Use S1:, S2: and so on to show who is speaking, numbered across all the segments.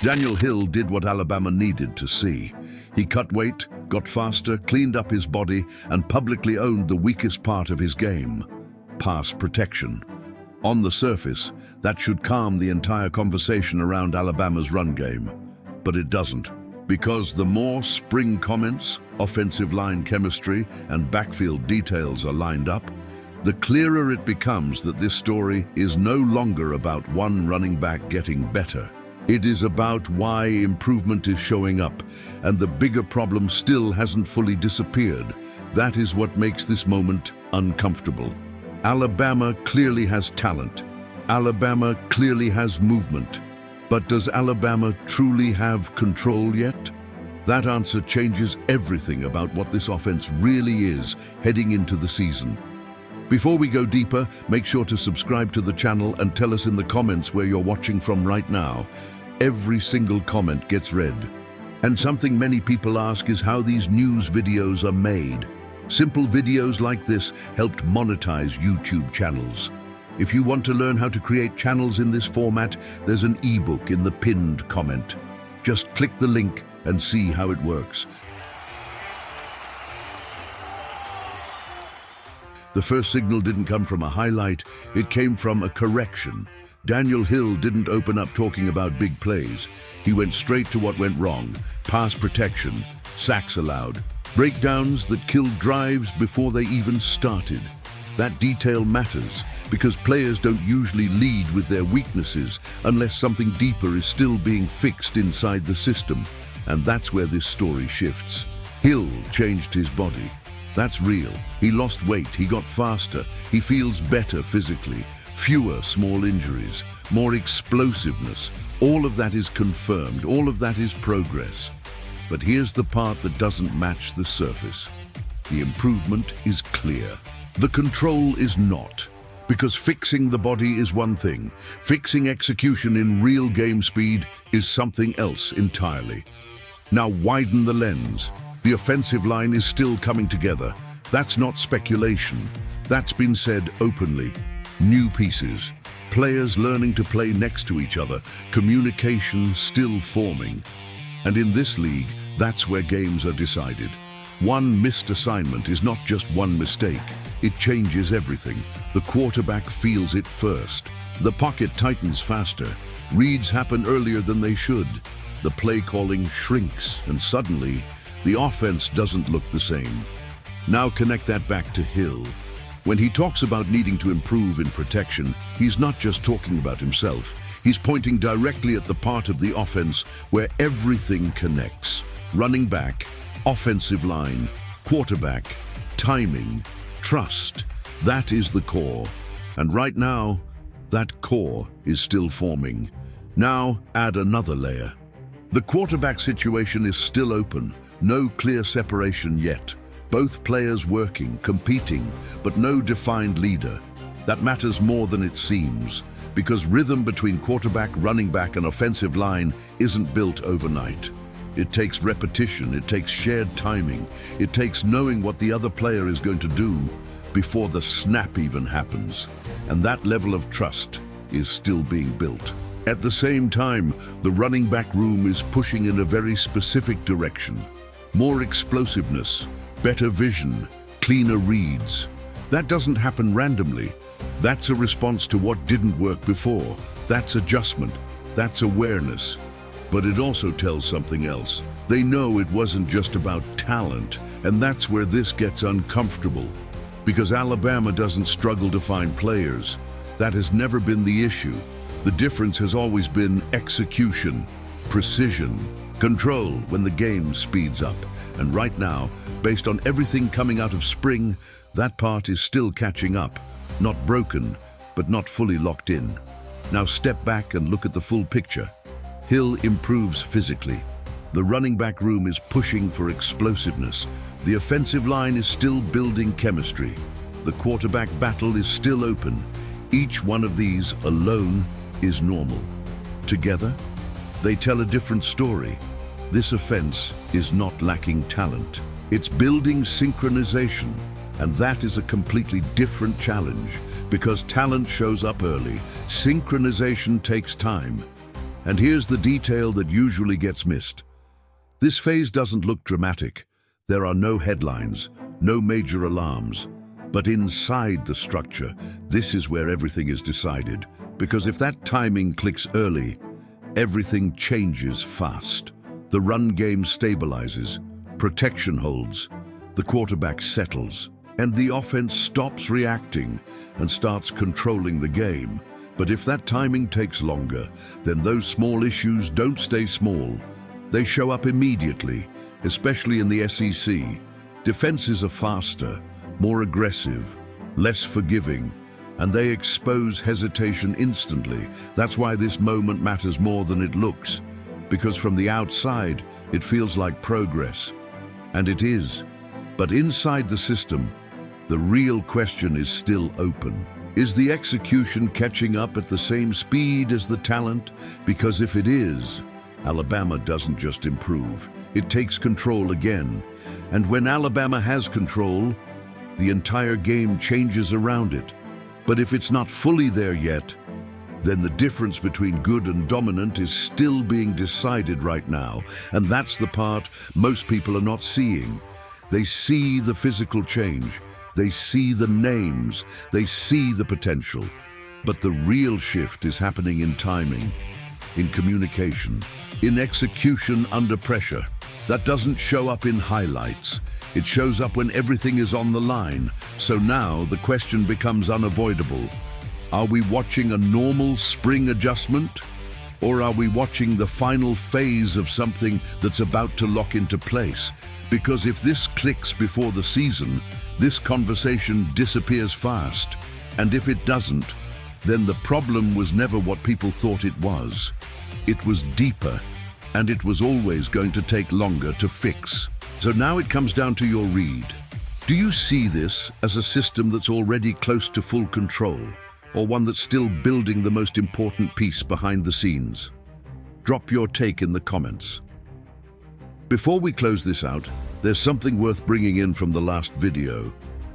S1: Daniel Hill did what Alabama needed to see. He cut weight, got faster, cleaned up his body, and publicly owned the weakest part of his game: pass protection. On the surface, that should calm the entire conversation around Alabama's run game. But it doesn't. Because the more spring comments, offensive line chemistry, and backfield details are lined up, the clearer it becomes that this story is no longer about one running back getting better. It is about why improvement is showing up, and the bigger problem still hasn't fully disappeared. That is what makes this moment uncomfortable. Alabama clearly has talent. Alabama clearly has movement. But does Alabama truly have control yet? That answer changes everything about what this offense really is heading into the season. Before we go deeper, make sure to subscribe to the channel and tell us in the comments where you're watching from right now. Every single comment gets read. And something many people ask is how these news videos are made. Simple videos like this helped monetize YouTube channels. If you want to learn how to create channels in this format, there's an ebook in the pinned comment. Just click the link and see how it works. The first signal didn't come from a highlight, it came from a correction. Daniel Hill didn't open up talking about big plays. He went straight to what went wrong: pass protection, sacks allowed, breakdowns that killed drives before they even started. That detail matters because players don't usually lead with their weaknesses unless something deeper is still being fixed inside the system. And that's where this story shifts. Hill changed his body. That's real. He lost weight, he got faster, he feels better physically, fewer small injuries, more explosiveness. All of that is confirmed, all of that is progress. But here's the part that doesn't match the surface. The improvement is clear. The control is not. Because fixing the body is one thing, fixing execution in real game speed is something else entirely. Now widen the lens. The offensive line is still coming together. That's not speculation. That's been said openly. New pieces, players learning to play next to each other, communication still forming. And in this league, that's where games are decided. One missed assignment is not just one mistake. It changes everything. The quarterback feels it first. The pocket tightens faster. Reads happen earlier than they should. The play calling shrinks, and suddenly, the offense doesn't look the same. Now connect that back to Hill. When he talks about needing to improve in protection, he's not just talking about himself. He's pointing directly at the part of the offense where everything connects. Running back, offensive line, quarterback, timing, trust. That is the core. And right now, that core is still forming. Now add another layer. The quarterback situation is still open. No clear separation yet. Both players working, competing, but no defined leader. That matters more than it seems, because rhythm between quarterback, running back, and offensive line isn't built overnight. It takes repetition, it takes shared timing, it takes knowing what the other player is going to do before the snap even happens. And that level of trust is still being built. At the same time, the running back room is pushing in a very specific direction. More explosiveness, better vision, cleaner reads. That doesn't happen randomly. That's a response to what didn't work before. That's adjustment. That's awareness. But it also tells something else. They know it wasn't just about talent, and that's where this gets uncomfortable. Because Alabama doesn't struggle to find players. That has never been the issue. The difference has always been execution, precision, control when the game speeds up. And right now, based on everything coming out of spring, that part is still catching up. Not broken, but not fully locked in. Now step back and look at the full picture. Hill improves physically. The running back room is pushing for explosiveness. The offensive line is still building chemistry. The quarterback battle is still open. Each one of these alone is normal. Together, they tell a different story. This offense is not lacking talent. It's building synchronization, and that is a completely different challenge because talent shows up early. Synchronization takes time. And here's the detail that usually gets missed. This phase doesn't look dramatic. There are no headlines, no major alarms. But inside the structure, this is where everything is decided. Because if that timing clicks early, everything changes fast. The run game stabilizes, protection holds, the quarterback settles, and the offense stops reacting and starts controlling the game. But if that timing takes longer, then those small issues don't stay small. They show up immediately, especially in the SEC. Defenses are faster, more aggressive, less forgiving, and they expose hesitation instantly. That's why this moment matters more than it looks, because from the outside, it feels like progress. And it is. But inside the system, the real question is still open. Is the execution catching up at the same speed as the talent? Because if it is, Alabama doesn't just improve, it takes control again. And when Alabama has control, the entire game changes around it. But if it's not fully there yet, then the difference between good and dominant is still being decided right now. And that's the part most people are not seeing. They see the physical change, they see the names, they see the potential. But the real shift is happening in timing, in communication, in execution under pressure. That doesn't show up in highlights. It shows up when everything is on the line. So now the question becomes unavoidable. Are we watching a normal spring adjustment? Or are we watching the final phase of something that's about to lock into place? Because if this clicks before the season, this conversation disappears fast. And if it doesn't, then the problem was never what people thought it was. It was deeper, and it was always going to take longer to fix. So now it comes down to your read. Do you see this as a system that's already close to full control, or one that's still building the most important piece behind the scenes? Drop your take in the comments. Before we close this out, there's something worth bringing in from the last video.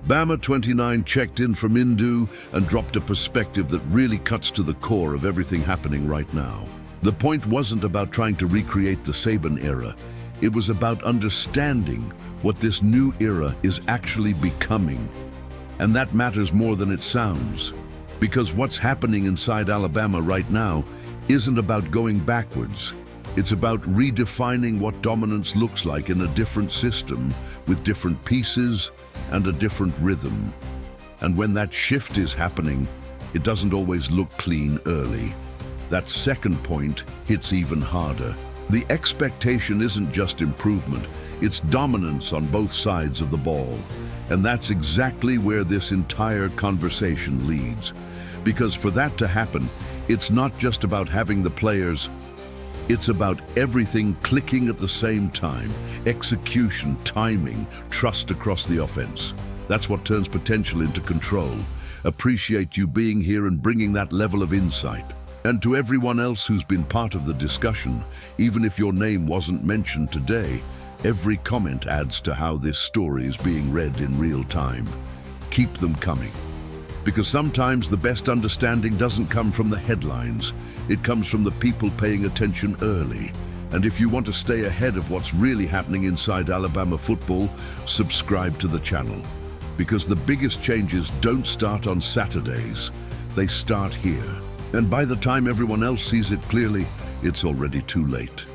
S1: Bama29 checked in from Indu and dropped a perspective that really cuts to the core of everything happening right now. The point wasn't about trying to recreate the Saban era. It was about understanding what this new era is actually becoming. And that matters more than it sounds. Because what's happening inside Alabama right now isn't about going backwards. It's about redefining what dominance looks like in a different system, with different pieces and a different rhythm. And when that shift is happening, it doesn't always look clean early. That second point hits even harder. The expectation isn't just improvement, it's dominance on both sides of the ball. And that's exactly where this entire conversation leads. Because for that to happen, it's not just about having the players, it's about everything clicking at the same time. Execution, timing, trust across the offense. That's what turns potential into control. Appreciate you being here and bringing that level of insight. And to everyone else who's been part of the discussion, even if your name wasn't mentioned today, every comment adds to how this story is being read in real time. Keep them coming. Because sometimes the best understanding doesn't come from the headlines. It comes from the people paying attention early. And if you want to stay ahead of what's really happening inside Alabama football, subscribe to the channel. Because the biggest changes don't start on Saturdays. They start here. And by the time everyone else sees it clearly, it's already too late.